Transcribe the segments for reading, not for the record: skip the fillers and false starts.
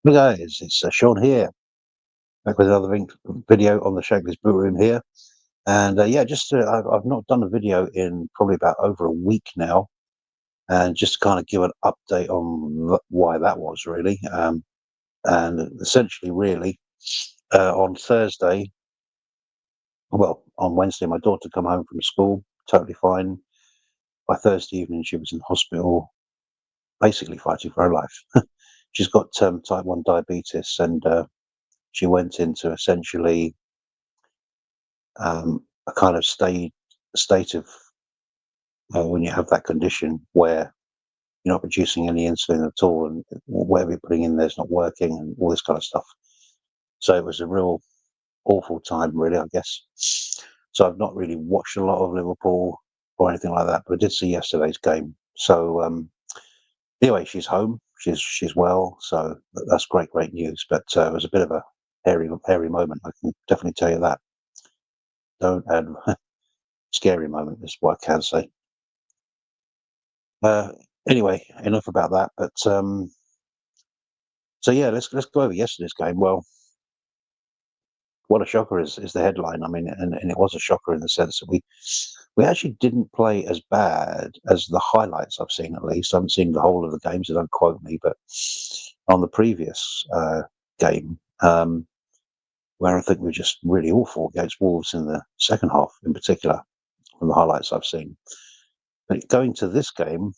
Hey guys, it's Sean here, back with another video on the Shankly's Boot Room here. And yeah, I've not done a video in probably about over a week now, and just to kind of give an update on why that was really. And essentially, really, on Thursday, well, on Wednesday, my daughter come home from school, totally fine. By Thursday evening, she was in hospital, basically fighting for her life. She's got type 1 diabetes, and she went into essentially a kind of state of when you have that condition where you're not producing any insulin at all, and whatever you're putting in there's not working, and all this kind of stuff. So it was a real awful time, really, I guess. So I've not really watched a lot of Liverpool or anything like that, but I did see yesterday's game. So anyway, she's home, she's well, so that's great news. But it was a bit of a hairy moment. I can definitely tell you that. Don't add scary moment is what I can say. Uh, anyway, enough about that. But so yeah, let's go over yesterday's game. Well, what a shocker is the headline. I mean, and it was a shocker in the sense that we actually didn't play as bad as the highlights I've seen. At least I haven't seen the whole of the game, so don't quote me. But on the previous game, where I think we were just really awful against Wolves in the second half, in particular, from the highlights I've seen. But going to this game,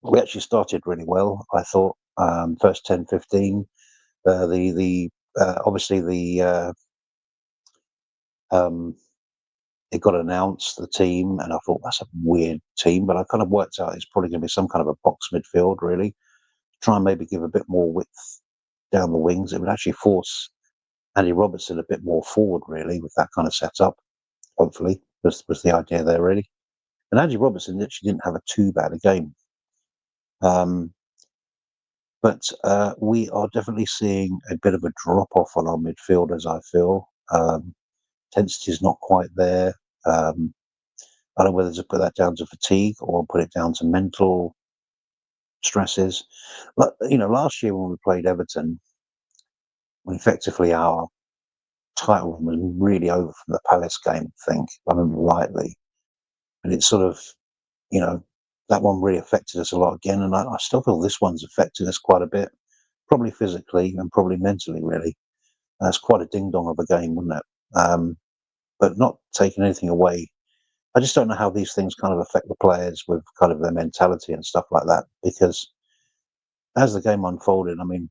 we actually started really well. I thought first 10, 15. The obviously um, it got announced, the team, and I thought that's a weird team, but I kind of worked out it's probably going to be some kind of a box midfield, really. Try and maybe give a bit more width down the wings. It would actually force Andy Robertson a bit more forward, really, with that kind of setup. Hopefully, was the idea there, really. And Andy Robertson actually didn't have a too bad a game. But we are definitely seeing a bit of a drop off on our midfielders, I feel. Intensity is not quite there. I don't know whether to put that down to fatigue or put it down to mental stresses. But, last year when we played Everton, when effectively our title was really over from the Palace game, I think, if I remember rightly. And it's sort of, you know, that one really affected us a lot again. And I still feel this one's affected us quite a bit, probably physically and probably mentally, really. It's quite a ding dong of a game, wasn't it? But not taking anything away. I just don't know how these things kind of affect the players with kind of their mentality and stuff like that. Because as the game unfolded, I mean,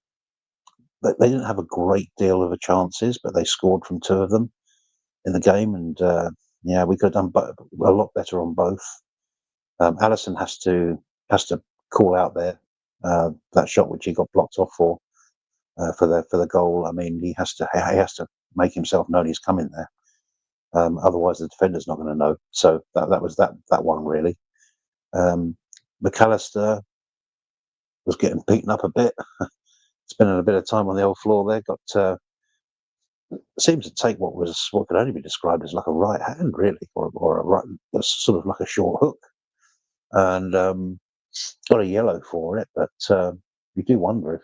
they didn't have a great deal of the chances, but they scored from two of them in the game, and yeah, we could have done a lot better on both. Allison has to call out there that shot which he got blocked off for the goal. I mean, he has to make himself known he's coming there. Otherwise, the defender's not going to know. So that was that one really. McAllister was getting beaten up a bit, spending a bit of time on the old floor there. Seemed to take what could only be described as like a right hand, really, or a right, sort of like a short hook, and got a yellow for it. But you do wonder if,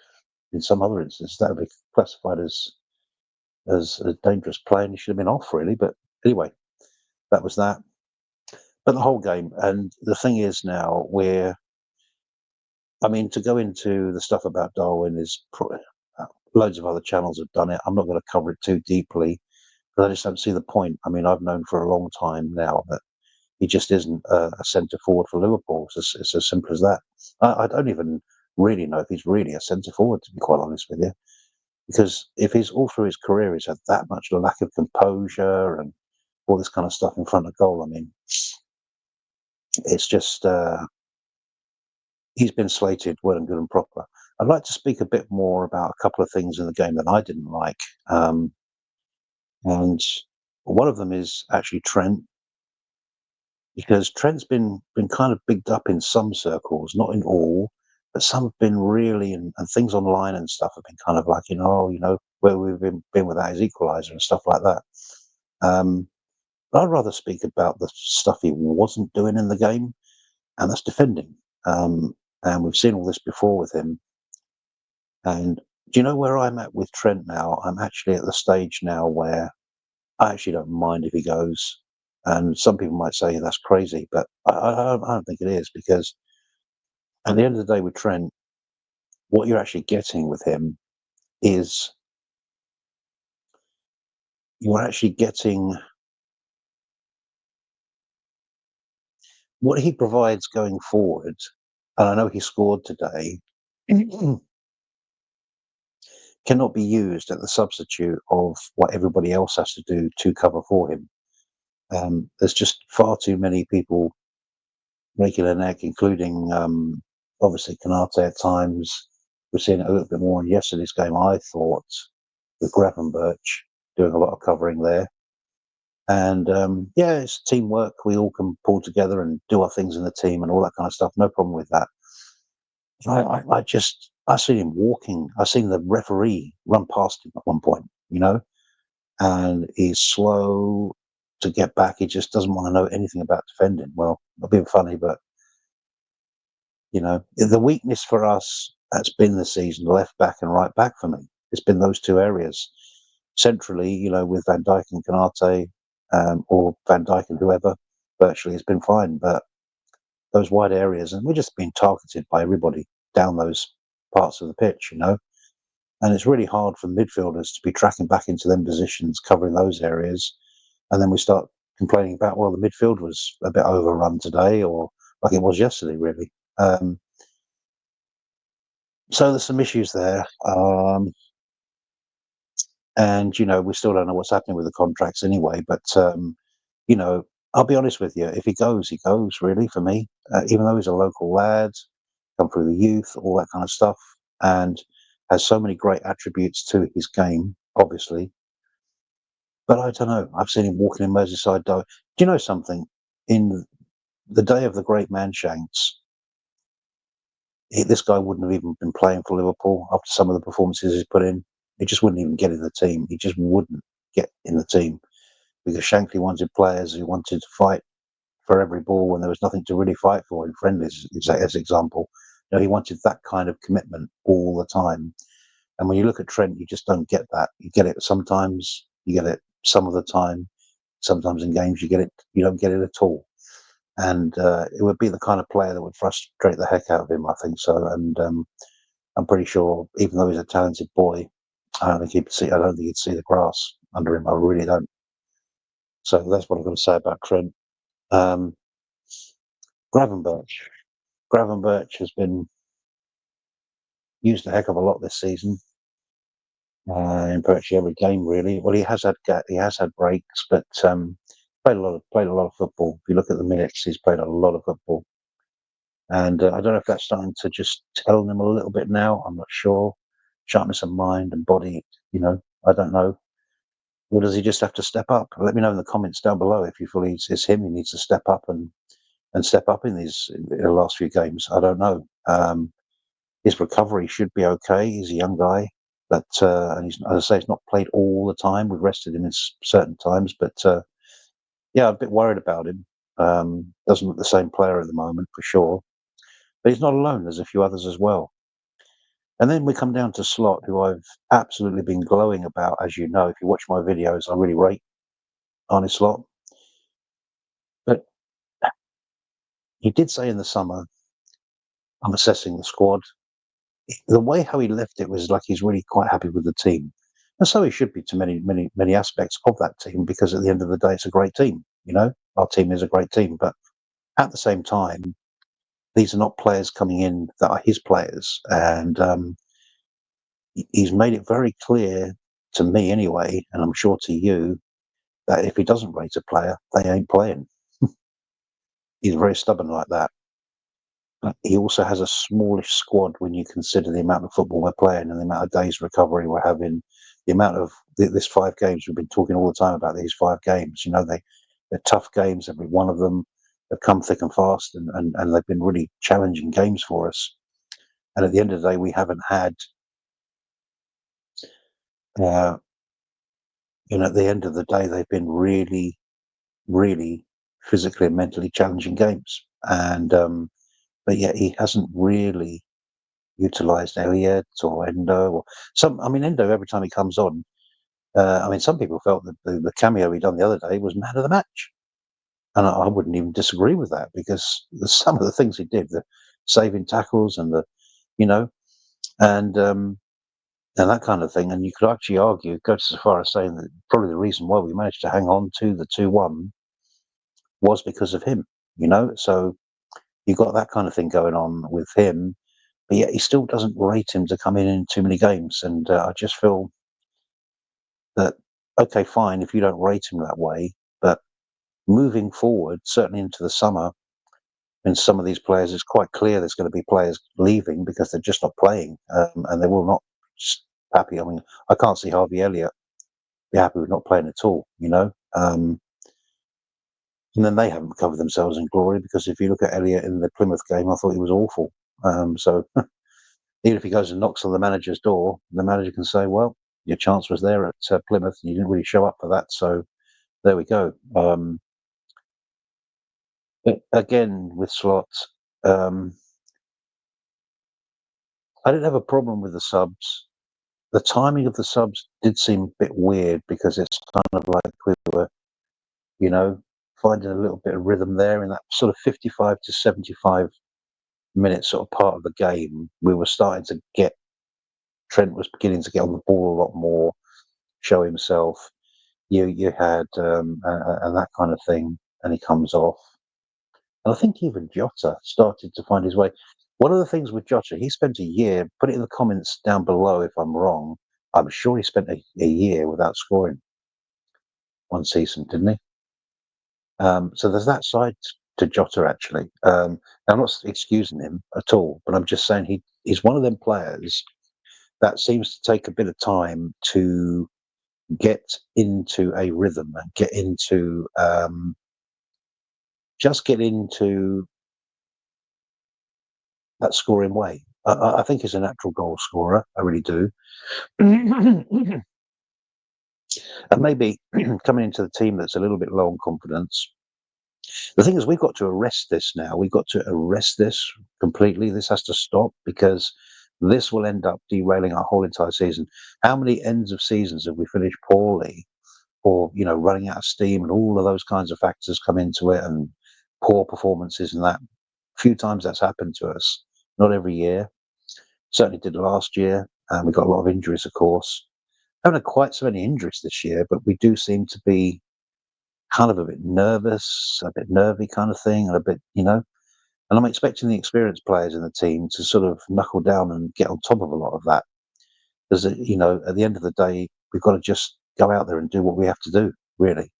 in some other instances, that would be classified as a dangerous play, and he should have been off, really. But anyway, that was that. But the whole game, and the thing is now I mean, to go into the stuff about Darwin is loads of other channels have done it. I'm not going to cover it too deeply, but I just don't see the point. I mean, I've known for a long time now that he just isn't a centre forward for Liverpool. It's as simple as that. I don't even really know if he's really a centre forward, to be quite honest with you, because if he's all through his career he's had that much lack of composure and all this kind of stuff in front of goal. I mean, it's just he's been slated well and good and proper. I'd like to speak a bit more about a couple of things in the game that I didn't like, and one of them is actually Trent, because Trent's been kind of bigged up in some circles, not in all, but some have been really, and things online and stuff have been kind of like, where we've been without his equaliser and stuff like that. But I'd rather speak about the stuff he wasn't doing in the game, and that's defending. And we've seen all this before with him. And do you know where I'm at with Trent now? I'm actually at the stage now where I actually don't mind if he goes. And some people might say that's crazy, but I don't think it is, because at the end of the day with Trent, what you're actually getting with him is you're actually getting what he provides going forward. And I know he scored today, cannot be used at the substitute of what everybody else has to do to cover for him. There's just far too many people breaking their neck, including obviously Canate at times. We're seeing it a little bit more in yesterday's game, I thought, with Gravenberch doing a lot of covering there. And yeah, it's teamwork. We all can pull together and do our things in the team and all that kind of stuff. No problem with that. I seen him walking. I seen the referee run past him at one point, and he's slow to get back. He just doesn't want to know anything about defending. Well, a bit funny, but the weakness for us that's been this season, left back and right back for me. It's been those two areas. Centrally, with Van Dijk and Canate, or Van Dijk and whoever, virtually it's been fine. But those wide areas, and we're just being targeted by everybody down those parts of the pitch, and it's really hard for midfielders to be tracking back into them positions, covering those areas, and then we start complaining about, well, the midfield was a bit overrun today, or like it was yesterday, really. So there's some issues there, and we still don't know what's happening with the contracts anyway. But you know, I'll be honest with you, if he goes, he goes. Really, for me, even though he's a local lad, come through the youth, all that kind of stuff, and has so many great attributes to his game, obviously. But I don't know. I've seen him walking in Merseyside. Do you know something? In the day of the great man Shanks, this guy wouldn't have even been playing for Liverpool after some of the performances he's put in. He just wouldn't even get in the team. He just wouldn't get in the team because Shankly wanted players who wanted to fight for every ball when there was nothing to really fight for in friendlies, as example. He wanted that kind of commitment all the time. And when you look at Trent, you just don't get that. You get it sometimes, you get it some of the time. Sometimes in games, you don't get it at all. And it would be the kind of player that would frustrate the heck out of him, I think so. And I'm pretty sure, even though he's a talented boy, I don't think he'd see the grass under him. I really don't. So that's what I've got to say about Trent. Um, Gravenberch. Gravenberch has been used a heck of a lot this season, in virtually every game, really. Well, he has had breaks, but played a lot of football. If you look at the minutes, he's played a lot of football. And I don't know if that's starting to just tell him a little bit now. I'm not sure. Sharpness of mind and body, I don't know. Or does he just have to step up? Let me know in the comments down below if you feel it's him. He needs to step up and step up in the last few games. I don't know. His recovery should be okay. He's a young guy, but and he's, as I say, he's not played all the time. We've rested him in certain times, but yeah, I'm a bit worried about him. Doesn't look the same player at the moment for sure. But he's not alone. There's a few others as well. And then we come down to Slot, who I've absolutely been glowing about, as you know. If you watch my videos, I really rate Arne Slot. But he did say in the summer, I'm assessing the squad. The way how he left it was like he's really quite happy with the team. And so he should be to many, many, many aspects of that team, because at the end of the day, it's a great team. Our team is a great team. But at the same time, these are not players coming in that are his players. And he's made it very clear to me anyway, and I'm sure to you, that if he doesn't rate a player, they ain't playing. He's very stubborn like that. But he also has a smallish squad when you consider the amount of football we're playing and the amount of days recovery we're having, the amount of this 5 games. We've been talking all the time about these 5 games. They're tough games, every one of them. They've come thick and fast, and they've been really challenging games for us. And at the end of the day, we haven't had at the end of the day, they've been really, really physically and mentally challenging games. And but yet he hasn't really utilised Elliott or Endo or some. I mean, Endo every time he comes on. I mean, some people felt that the cameo he done the other day was man of the match, and I wouldn't even disagree with that because some of the things he did, the saving tackles and the, you know, and and that kind of thing. And you could actually argue, go so far as saying that probably the reason why we managed to hang on to the 2-1 was because of him, you know. So you got that kind of thing going on with him, but yet he still doesn't rate him to come in too many games. And I just feel that, okay, fine, if you don't rate him that way, but moving forward, certainly into the summer, and some of these players, it's quite clear there's going to be players leaving because they're just not playing, and they will not just happy. I mean, I can't see Harvey Elliott be happy with not playing at all, you know. And then they haven't recovered themselves in glory because if you look at Elliott in the Plymouth game, I thought he was awful. So even if he goes and knocks on the manager's door, the manager can say, "Well, your chance was there at Plymouth, and you didn't really show up for that." So there we go. But again, with Slot, um, I didn't have a problem with the subs. The timing of the subs did seem a bit weird because it's kind of like we were, you know, finding a little bit of rhythm there in that sort of 55 to 75 minutes sort of part of the game. We were starting to get, Trent was beginning to get on the ball a lot more, show himself. You had and that kind of thing, and he comes off. And I think even Jota started to find his way. One of the things with Jota, he spent a year. Put it in the comments down below if I'm wrong. I'm sure he spent a year without scoring one season, didn't he? So there's that side to Jota actually. I'm not excusing him at all, but I'm just saying he's one of them players that seems to take a bit of time to get into a rhythm and get into just get into that scoring way. I think he's a natural goal scorer. I really do. And maybe coming into the team that's a little bit low on confidence. The thing is, we've got to arrest this now. We've got to arrest this completely. This has to stop because this will end up derailing our whole entire season. How many ends of seasons have we finished poorly, or running out of steam, and all of those kinds of factors come into it, and poor performances, and that few times that's happened to us. Not every year. Certainly did last year, and we got a lot of injuries, of course. Haven't had quite so many injuries this year, but we do seem to be kind of a bit nervous, a bit nervy kind of thing, and a bit, and I'm expecting the experienced players in the team to sort of knuckle down and get on top of a lot of that. Because, at the end of the day, we've got to just go out there and do what we have to do, really.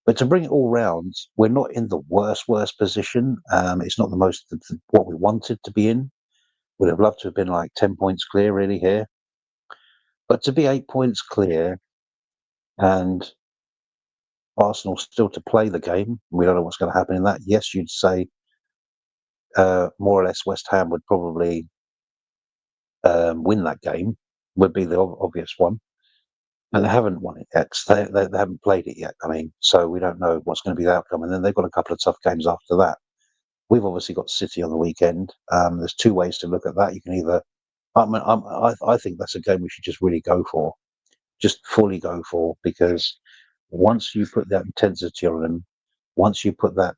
But to bring it all round, we're not in the worst position. It's not the most what we wanted to be in. Would have loved to have been like 10 points clear, really, here. But to be 8 points clear and Arsenal still to play the game, we don't know what's going to happen in that. Yes, you'd say more or less West Ham would probably win that game, would be the obvious one. And they haven't won it yet. They haven't played it yet. I mean, so we don't know what's going to be the outcome. And then they've got a couple of tough games after that. We've obviously got City on the weekend. There's two ways to look at that. You can either, I think that's a game we should just really go for, just fully go for, because once you put that intensity on them, once you put that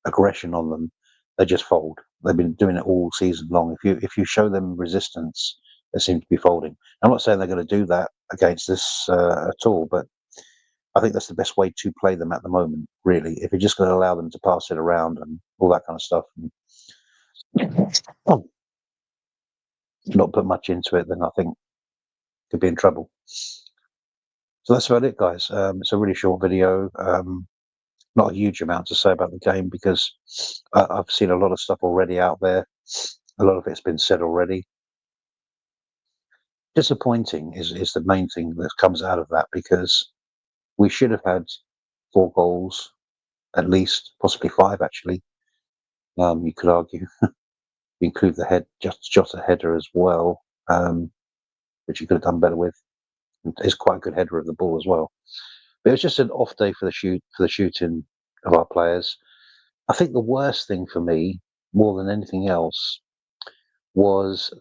aggression on them, they just fold. They've been doing it all season long. If you show them resistance, they seem to be folding. I'm not saying they're going to do that against this at all, but I think that's the best way to play them at the moment. Really, if you're just going to allow them to pass it around and all that kind of stuff, and not put much into it, then I think could be in trouble. So that's about it, guys. It's a really short video. Not a huge amount to say about the game because I've seen a lot of stuff already out there. A lot of it's been said already. Disappointing is the main thing that comes out of that because we should have had 4 goals, at least, possibly 5 actually. You could argue, include the Jota header as well, which you could have done better with. It's quite a good header of the ball as well. But it was just an off day for the shooting of our players. I think the worst thing for me more than anything else was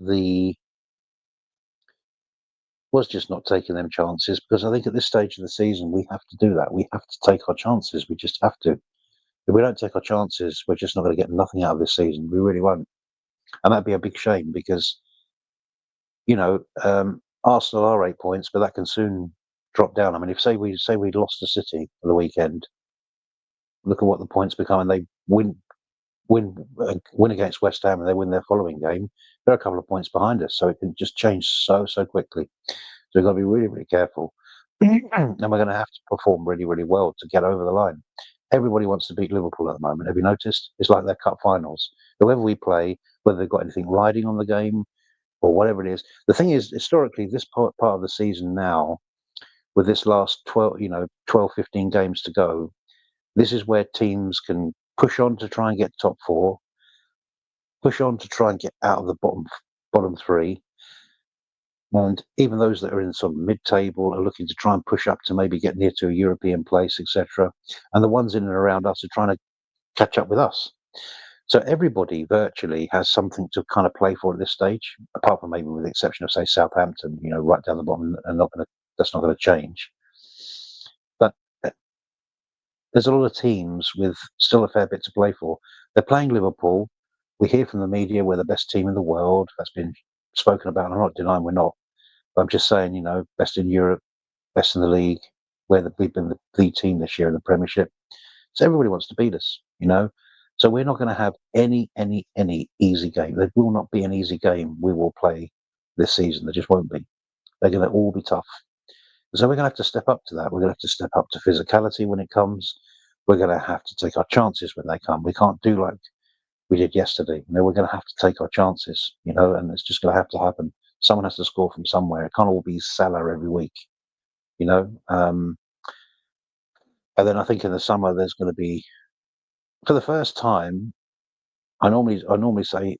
just not taking them chances, because I think at this stage of the season we have to do that. We have to take our chances. We just have to. If we don't take our chances, we're just not going to get nothing out of this season. We really won't, and that'd be a big shame because Arsenal are 8 points, but that can soon drop down. I mean, if we lost to City for the weekend, look at what the points become, and they win against West Ham, and they win their following game. They're a couple of points behind us, so it can just change so quickly. So we've got to be really, really careful. And we're going to have to perform really, really well to get over the line. Everybody wants to beat Liverpool at the moment. Have you noticed? It's like their cup finals. Whoever we play, whether they've got anything riding on the game or whatever it is. The thing is, historically, this part of the season now, with this last 12, 15 games to go, this is where teams can push on to try and get top four, push on to try and get out of the bottom three. And even those that are in sort of mid-table are looking to try and push up to maybe get near to a European place, etc. And the ones in and around us are trying to catch up with us. So everybody virtually has something to kind of play for at this stage, apart from maybe with the exception of, say, Southampton, right down the bottom, and that's not going to change. But there's a lot of teams with still a fair bit to play for. They're playing Liverpool. We hear from the media we're the best team in the world. That's been spoken about. I'm not denying we're not. But I'm just saying, best in Europe, best in the league. We've been the team this year in the Premiership. So everybody wants to beat us, So we're not going to have any easy game. There will not be an easy game we will play this season. There just won't be. They're going to all be tough. So we're going to have to step up to that. We're going to have to step up to physicality when it comes. We're going to have to take our chances when they come. We can't do like we did yesterday. We're going to have to take our chances, and it's just going to have to happen. Someone has to score from somewhere. It can't all be Salah every week, and then I think in the summer there's going to be, for the first time, I normally say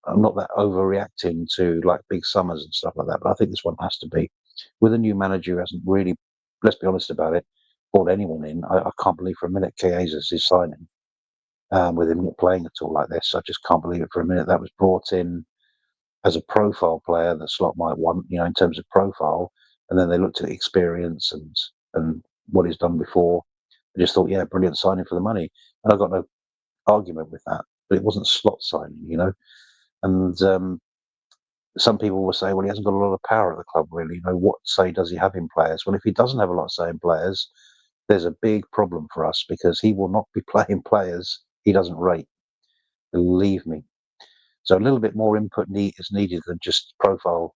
I'm not that overreacting to like big summers and stuff like that, but I think this one has to be. With a new manager who hasn't really, let's be honest about it, brought anyone in. I can't believe for a minute Chiesa is signing, with him not playing at all like this. I just can't believe it for a minute. That was brought in as a profile player that Slot might want, in terms of profile, and then they looked at experience and what he's done before. I just thought, yeah, brilliant signing for the money, and I got no argument with that. But it wasn't Slot signing, and some people will say, well, he hasn't got a lot of power at the club, really. What say does he have in players? Well, if he doesn't have a lot of say in players, there's a big problem for us, because he will not be playing players he doesn't rate. Believe me. So a little bit more input is needed than just profile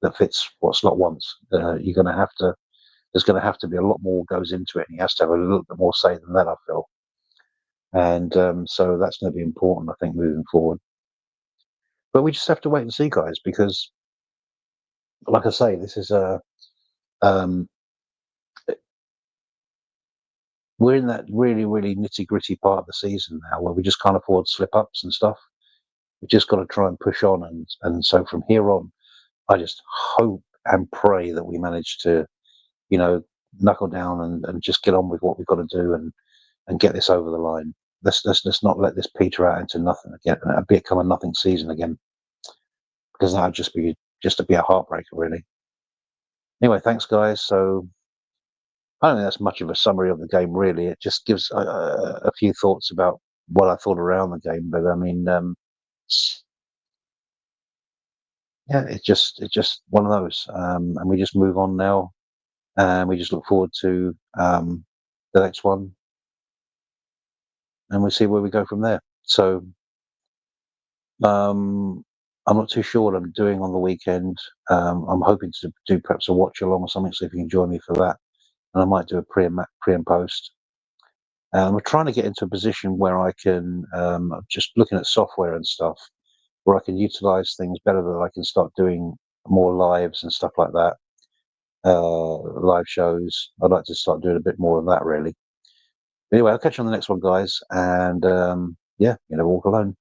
that fits what Slot wants. There's going to have to be a lot more goes into it, and he has to have a little bit more say than that, I feel. And so that's going to be important, I think, moving forward. But we just have to wait and see, guys, because, like I say, this is we're in that really, really nitty-gritty part of the season now where we just can't afford slip-ups and stuff. We've just got to try and push on, and so from here on, I just hope and pray that we manage to, knuckle down and just get on with what we've got to do and get this over the line. Let's not let this peter out into nothing again, and become a nothing season again, because that would just be a heartbreaker, really. Anyway, thanks, guys. So I don't think that's much of a summary of the game, really. It just gives a few thoughts about what I thought around the game. But I mean, yeah, it's just one of those, and we just move on now, and we just look forward to the next one, and we see where we go from there. So I'm not too sure what I'm doing on the weekend. I'm hoping to do perhaps a watch along or something, so if you can join me for that, and I might do a pre and post. We're trying to get into a position where I can, just looking at software and stuff, where I can utilize things better, that I can start doing more lives and stuff like that, live shows. I'd like to start doing a bit more of that, really. Anyway, I'll catch you on the next one, guys, and yeah, walk alone.